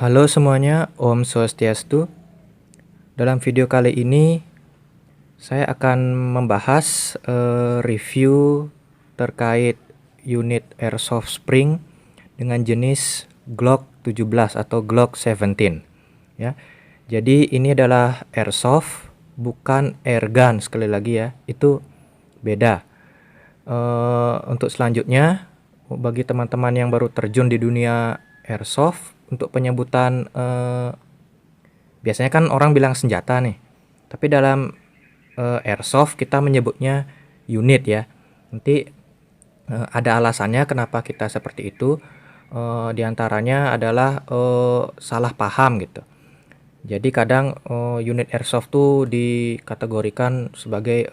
Halo semuanya, Om Swastiastu. Dalam video kali ini saya akan membahas review terkait unit airsoft spring dengan jenis Glock 17 atau Glock 17 ya. Jadi ini adalah airsoft, bukan airgun, sekali lagi ya. Itu beda. Untuk selanjutnya, bagi teman-teman yang baru terjun di dunia airsoft, untuk penyebutan biasanya kan orang bilang senjata nih, tapi dalam airsoft kita menyebutnya unit ya. Nanti ada alasannya kenapa kita seperti itu. Di antaranya adalah salah paham gitu. Jadi kadang unit airsoft tuh dikategorikan sebagai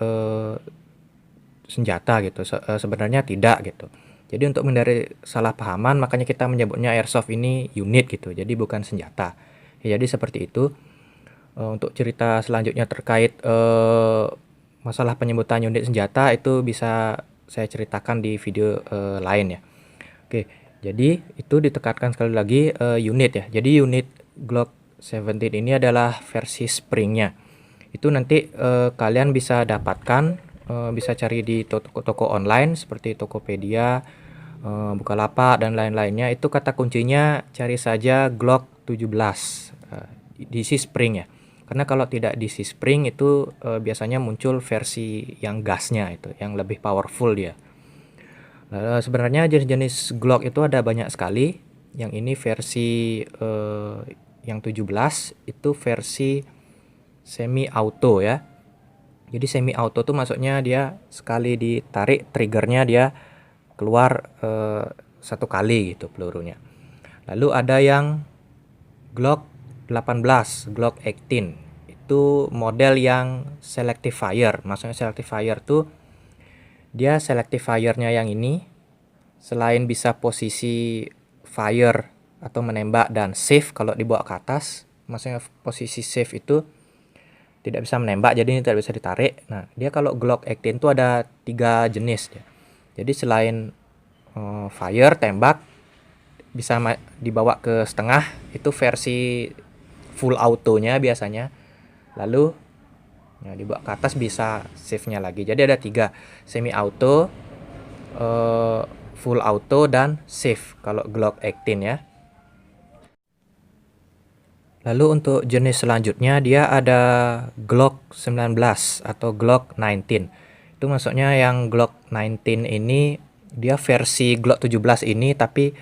senjata gitu. Sebenarnya tidak gitu. Jadi untuk menghindari salah pahaman, makanya kita menyebutnya airsoft ini unit gitu. Jadi bukan senjata. Ya, jadi seperti itu. Untuk cerita selanjutnya terkait masalah penyebutan unit senjata itu bisa saya ceritakan di video lain ya. Oke, jadi itu ditekankan sekali lagi unit ya. Jadi unit Glock 17 ini adalah versi springnya. Itu nanti kalian bisa dapatkan, bisa cari di toko-toko online seperti Tokopedia, Bukalapak dan lain-lainnya. Itu kata kuncinya cari saja Glock 17 DC spring ya. Karena kalau tidak DC spring itu biasanya muncul versi yang gasnya itu, yang lebih powerful dia. Sebenarnya jenis-jenis Glock itu ada banyak sekali. Yang ini versi yang 17 itu versi semi auto ya. Jadi semi auto tuh maksudnya dia sekali ditarik triggernya dia keluar satu kali gitu pelurunya. Lalu ada yang Glock 18, Glock 18. Itu model yang selective fire. Maksudnya selective fire tuh dia selective fire-nya yang ini selain bisa posisi fire atau menembak dan safe kalau dibawa ke atas, maksudnya posisi safe itu tidak bisa menembak, jadi ini tidak bisa ditarik. Nah, dia kalau Glock 18 itu ada 3 jenis ya. Jadi selain fire, tembak, bisa dibawa ke setengah, itu versi full autonya biasanya. Lalu ya, dibawa ke atas bisa safe-nya lagi. Jadi ada 3, semi auto, full auto, dan safe kalau Glock 18 ya. Lalu untuk jenis selanjutnya dia ada Glock 19 atau Glock 19. Itu maksudnya yang Glock 19 ini dia versi Glock 17 ini, tapi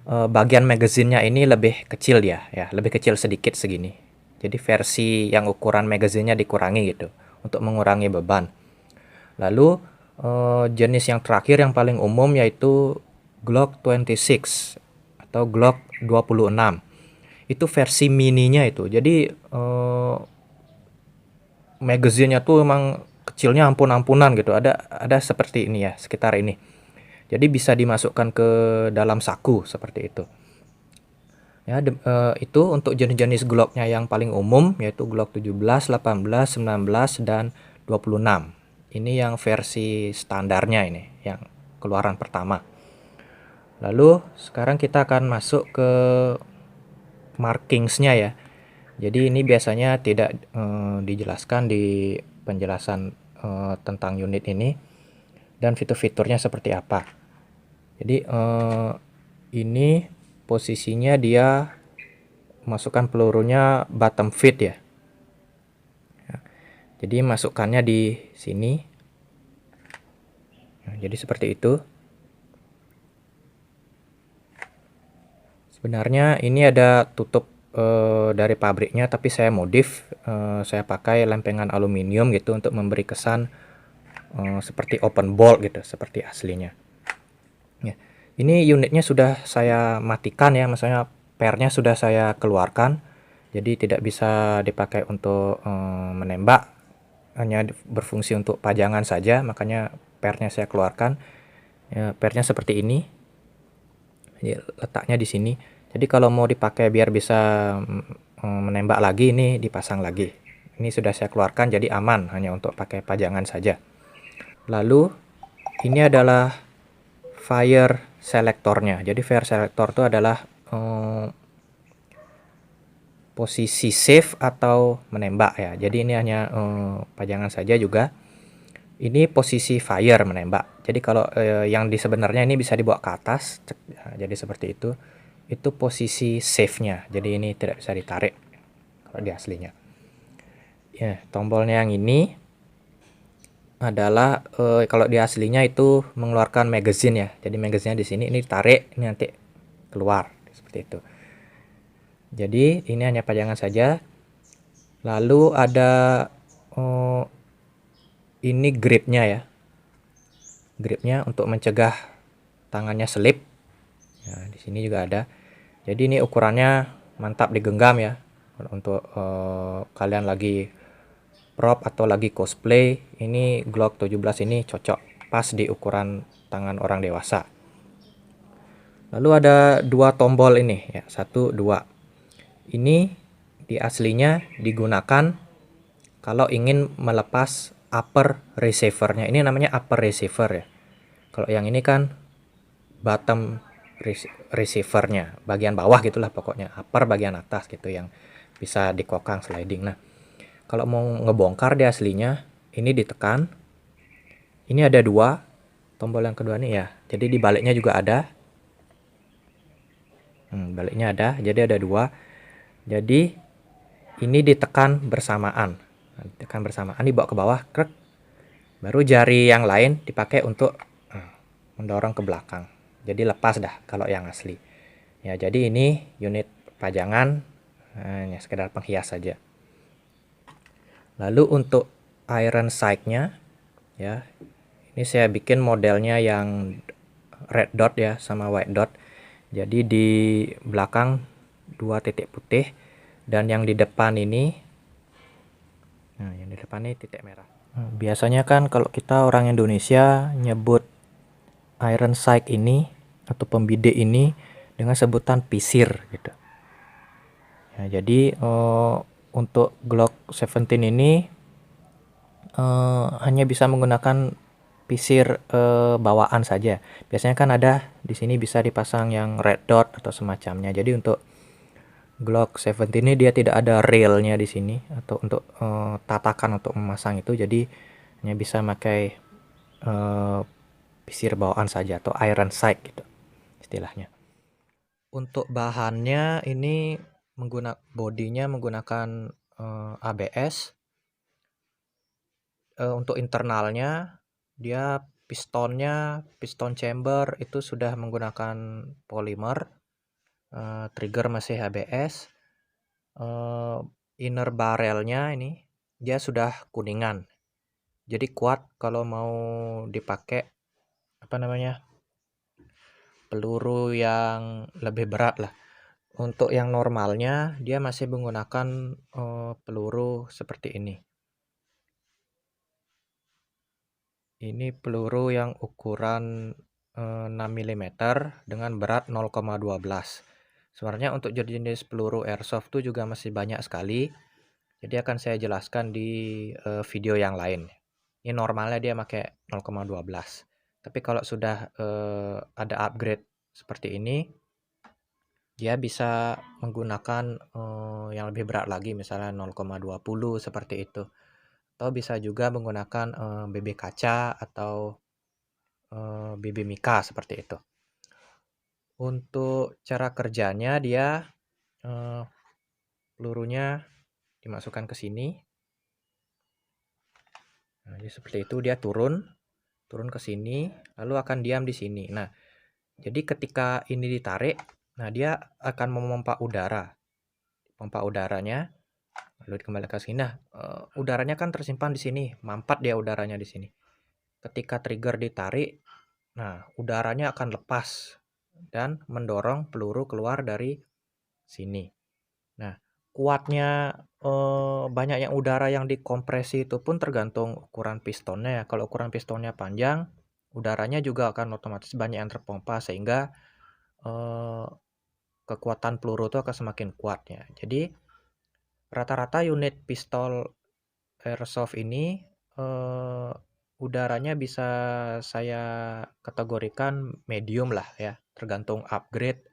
bagian magazinnya ini lebih kecil dia ya, lebih kecil sedikit segini. Jadi versi yang ukuran magazinnya dikurangi gitu untuk mengurangi beban. Lalu jenis yang terakhir yang paling umum yaitu Glock 26 atau Glock 26. Itu versi mininya itu. Jadi magazinnya tuh emang kecilnya ampun-ampunan gitu. Ada seperti ini ya, sekitar ini. Jadi bisa dimasukkan ke dalam saku seperti itu. Ya, itu untuk jenis-jenis Glock-nya yang paling umum yaitu Glock 17, 18, 19 dan 26. Ini yang versi standarnya ini, yang keluaran pertama. Lalu sekarang kita akan masuk ke markingsnya ya. Jadi ini biasanya tidak dijelaskan di penjelasan tentang unit ini dan fitur-fiturnya seperti apa. Jadi ini posisinya dia masukkan pelurunya bottom feed ya. Jadi masukkannya di sini. Nah, jadi seperti itu. Sebenarnya ini ada tutup dari pabriknya, tapi saya modif, saya pakai lempengan aluminium gitu untuk memberi kesan seperti open bolt gitu, seperti aslinya. Ya, ini unitnya sudah saya matikan ya, maksudnya pernya sudah saya keluarkan, jadi tidak bisa dipakai untuk menembak, hanya berfungsi untuk pajangan saja, makanya pernya saya keluarkan. Ya, pernya seperti ini, jadi letaknya di sini. Jadi kalau mau dipakai biar bisa menembak lagi, ini dipasang lagi. Ini sudah saya keluarkan jadi aman, hanya untuk pakai pajangan saja. Lalu ini adalah fire selectornya. Jadi fire selector itu adalah posisi save atau menembak ya. Jadi ini hanya pajangan saja juga. Ini posisi fire menembak. Jadi kalau yang di sebenarnya ini bisa dibawa ke atas, jadi seperti itu. Itu posisi save-nya. Jadi ini tidak bisa ditarik kalau di aslinya. Ya, tombolnya yang ini adalah kalau di aslinya itu mengeluarkan magazine ya. Jadi magazine di sini, ini ditarik, ini nanti keluar seperti itu. Jadi ini hanya pajangan saja. Lalu ada ini gripnya ya. Gripnya untuk mencegah tangannya selip. Ya, di sini juga ada. Jadi ini ukurannya mantap digenggam ya. Untuk kalian lagi prop atau lagi cosplay, ini Glock 17 ini cocok, pas di ukuran tangan orang dewasa. Lalu ada dua tombol ini ya, 1, 2. Ini di aslinya digunakan kalau ingin melepas upper receiver-nya. Ini namanya upper receiver ya. Kalau yang ini kan bottom receiver-nya, bagian bawah gitulah pokoknya. Upper bagian atas gitu yang bisa dikokang sliding. Nah, kalau mau ngebongkar di aslinya, ini ditekan. Ini ada dua, tombol yang kedua nih ya. Jadi di baliknya juga ada. Baliknya ada, jadi ada dua. Jadi ini ditekan bersamaan. Ditekan bersamaan, dibawa ke bawah, krek. Baru jari yang lain dipakai untuk mendorong ke belakang. Jadi lepas dah kalau yang asli. Ya, jadi ini unit pajangan, hanya sekedar penghias saja. Lalu untuk iron sight-nya ya, ini saya bikin modelnya yang red dot ya sama white dot. Jadi di belakang 2 titik putih dan yang di depan ini, nah yang di depan ini titik merah. Biasanya kan kalau kita orang Indonesia nyebut iron sight ini atau pembidik ini dengan sebutan pisir gitu. Ya, jadi untuk Glock 17 ini hanya bisa menggunakan pisir bawaan saja. Biasanya kan ada di sini bisa dipasang yang red dot atau semacamnya. Jadi untuk Glock 17 ini dia tidak ada railnya di sini atau untuk tatakan untuk memasang itu. Jadi hanya bisa pakai pisir bawaan saja atau iron sight gitu istilahnya. Untuk bahannya ini bodinya menggunakan ABS. Untuk internalnya dia piston chamber itu sudah menggunakan polimer, trigger masih ABS, inner barrelnya ini dia sudah kuningan, jadi kuat kalau mau dipakai peluru yang lebih berat lah. Untuk yang normalnya dia masih menggunakan peluru seperti ini. Ini peluru yang ukuran 6 mm dengan berat 0,12. Sebenarnya untuk jenis peluru airsoft itu juga masih banyak sekali. Jadi akan saya jelaskan di video yang lain. Ini normalnya dia pakai 0,12. Tapi kalau sudah ada upgrade seperti ini, dia bisa menggunakan yang lebih berat lagi, misalnya 0,20 seperti itu. Atau bisa juga menggunakan BB kaca atau BB Mika seperti itu. Untuk cara kerjanya dia pelurunya dimasukkan ke sini. Nah, jadi seperti itu dia turun ke sini, lalu akan diam di sini. Nah, jadi ketika ini ditarik, nah dia akan memompa udara. Pompa udaranya lalu dikembalikan ke sini. Nah, udaranya kan tersimpan di sini, mampat dia udaranya di sini. Ketika trigger ditarik, nah udaranya akan lepas dan mendorong peluru keluar dari sini. Nah, kuatnya banyaknya udara yang dikompresi itu pun tergantung ukuran pistonnya ya. Kalau ukuran pistonnya panjang, udaranya juga akan otomatis banyak yang terpompa sehingga kekuatan peluru itu akan semakin kuat ya. Jadi rata-rata unit pistol airsoft ini udaranya bisa saya kategorikan medium lah ya, tergantung upgrade.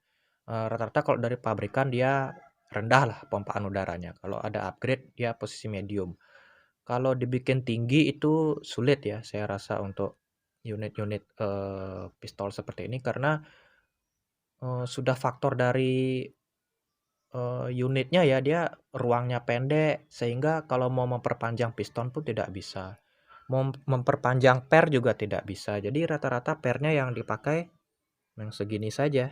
Rata-rata kalau dari pabrikan dia rendah lah pompaan udaranya. Kalau ada upgrade dia posisi medium. Kalau dibikin tinggi itu sulit ya saya rasa untuk unit-unit pistol seperti ini karena sudah faktor dari unitnya ya, dia ruangnya pendek sehingga kalau mau memperpanjang piston pun tidak bisa. Mau memperpanjang per juga tidak bisa. Jadi rata-rata pernya yang dipakai yang segini saja.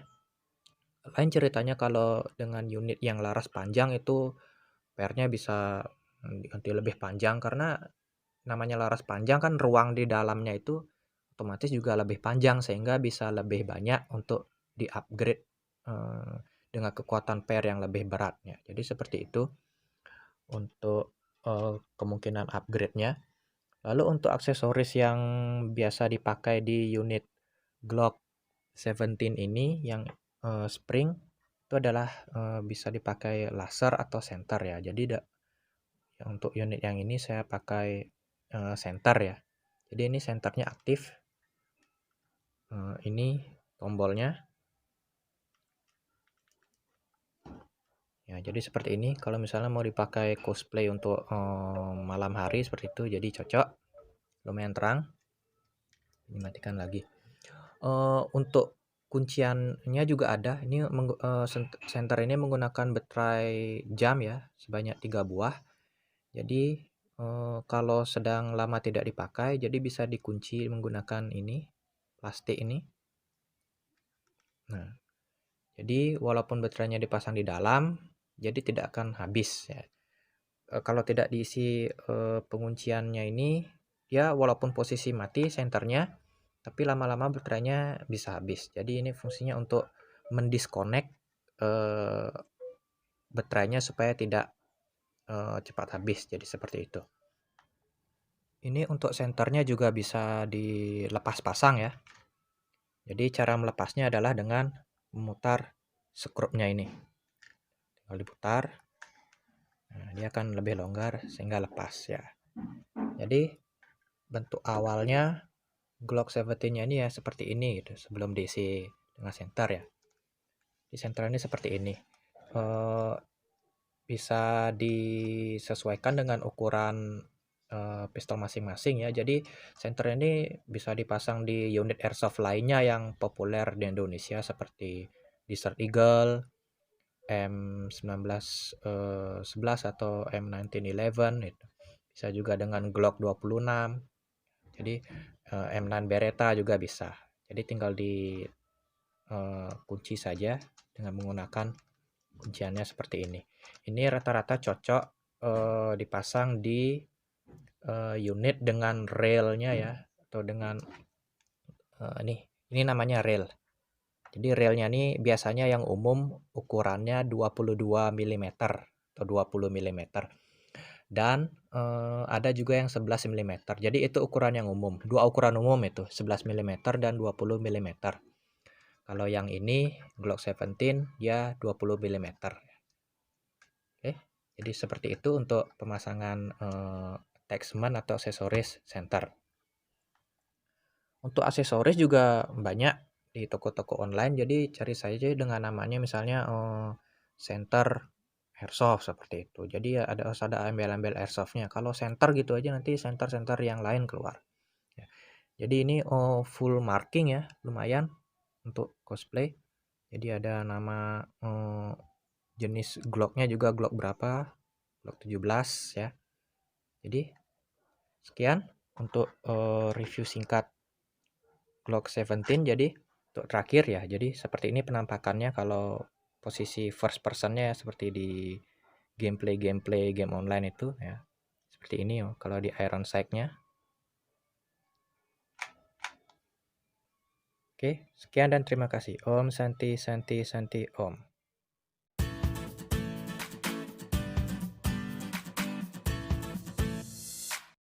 Lain ceritanya kalau dengan unit yang laras panjang itu pernya bisa diganti lebih panjang karena namanya laras panjang kan ruang di dalamnya itu otomatis juga lebih panjang sehingga bisa lebih banyak untuk di-upgrade dengan kekuatan per yang lebih berat ya. Jadi seperti itu untuk kemungkinan upgrade-nya. Lalu untuk aksesoris yang biasa dipakai di unit Glock 17 ini yang spring itu adalah bisa dipakai laser atau center ya. Jadi untuk unit yang ini saya pakai center ya. Jadi ini senternya aktif. Ini tombolnya. Ya, jadi seperti ini. Kalau misalnya mau dipakai cosplay untuk malam hari seperti itu, jadi cocok. Lumayan terang. Dimatikan lagi. Untuk kunciannya juga ada. Ini center ini menggunakan baterai jam ya, sebanyak 3 buah. Jadi kalau sedang lama tidak dipakai, jadi bisa dikunci menggunakan ini plastik ini. Nah, jadi walaupun baterainya dipasang di dalam, jadi tidak akan habis ya. Kalau tidak diisi pengunciannya ini, ya walaupun posisi mati senternya, tapi lama-lama baterainya bisa habis. Jadi ini fungsinya untuk mendisconnect baterainya supaya tidak cepat habis. Jadi seperti itu. Ini untuk senternya juga bisa dilepas pasang ya. Jadi cara melepasnya adalah dengan memutar skrupnya ini. Tinggal diputar. Nah, dia akan lebih longgar sehingga lepas ya. Jadi bentuk awalnya Glock 17-nya ini ya seperti ini gitu sebelum diisi dengan senter ya. Di senter ini seperti ini. Bisa disesuaikan dengan ukuran pistol masing-masing ya. Jadi senter ini bisa dipasang di unit airsoft lainnya yang populer di Indonesia seperti Desert Eagle, M1911 atau M1911 gitu. Bisa juga dengan Glock 26. Jadi M9 Beretta juga bisa. Jadi tinggal di kunci saja dengan menggunakan kunciannya seperti ini. Ini rata-rata cocok dipasang di unit dengan railnya ya, atau dengan ini namanya rail. Jadi railnya ini biasanya yang umum ukurannya 22 mm atau 20 mm. Dan ada juga yang 11 mm. Jadi itu ukuran yang umum. Dua ukuran umum itu, 11 mm dan 20 mm. Kalau yang ini Glock 17 dia 20 mm. Oke. Jadi seperti itu untuk pemasangan attachment atau aksesoris center. Untuk aksesoris juga banyak di toko-toko online. Jadi cari saja dengan namanya misalnya center airsoft seperti itu. Jadi ya harus ada embel-embel airsoftnya. Kalau center gitu aja nanti center-center yang lain keluar. Ya. Jadi ini full marking ya, lumayan untuk cosplay. Jadi ada nama jenis Glocknya juga Glock berapa, Glock 17 ya. Jadi sekian untuk review singkat Glock 17. Jadi untuk terakhir ya, jadi seperti ini penampakannya kalau posisi first personnya seperti di gameplay game online itu ya. Seperti ini kalau di iron sight-nya. Oke, sekian dan terima kasih. Om Santi Santi Santi Om.